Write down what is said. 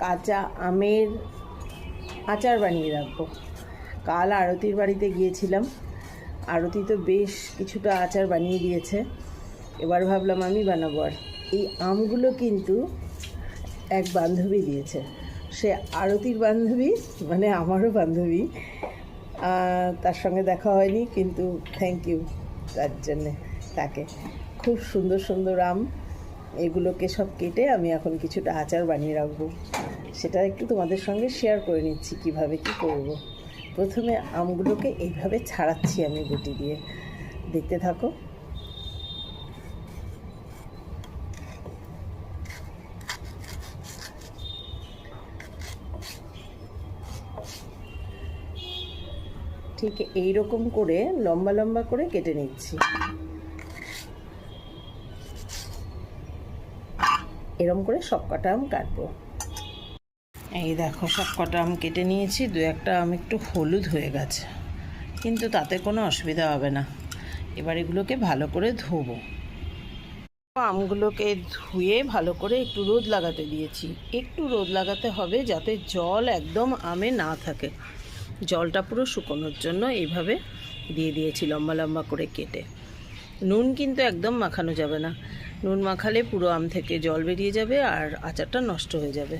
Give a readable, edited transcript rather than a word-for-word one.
কাঁচা আমের আচার বানিয়ে রাখবো। কাল আরতির বাড়িতে গিয়েছিলাম, আরতি তো বেশ কিছুটা আচার বানিয়ে দিয়েছে, এবার ভাবলাম আমি বানাবো। আর এই আমগুলো কিন্তু এক বান্ধবী দিয়েছে, সে আরতির বান্ধবী, মানে আমারও বান্ধবী। তার সঙ্গে দেখা হয়নি, কিন্তু থ্যাংক ইউ তার জন্যে তাকে। খুব সুন্দর সুন্দর আম, এগুলোকে সব কেটে আমি এখন কিছুটা আচার বানিয়ে রাখবো, সেটা একটু তোমাদের সঙ্গে শেয়ার করে নিচ্ছি কিভাবে কি করব। প্রথমে আমগুলোকে এইভাবে ছাড়াচ্ছি আমি গুটি দিয়ে, দেখতে থাকো। ঠিক এই রকম করে লম্বা লম্বা করে কেটে নিচ্ছি। এরকম করে সব কটা আম কাটবো। এই দেখো সব কটা আম কেটে নিয়েছি। দু একটা আম একটু হলুদ হয়ে গেছে, কিন্তু তাতে কোনো অসুবিধা হবে না। এবার এগুলোকে ভালো করে ধোবো। আমগুলোকে ধুয়ে ভালো করে একটু রোদ লাগাতে দিয়েছি। একটু রোদ লাগাতে হবে যাতে জল একদম আমে না থাকে। জলটা পুরো শুকোনোর জন্য এইভাবে দিয়ে দিয়েছি লম্বা লম্বা করে কেটে। নুন কিন্তু একদম মাখানো যাবে না, নুন মাখালে পুরো আম থেকে জল বেরিয়ে যাবে আর আচারটা নষ্ট হয়ে যাবে।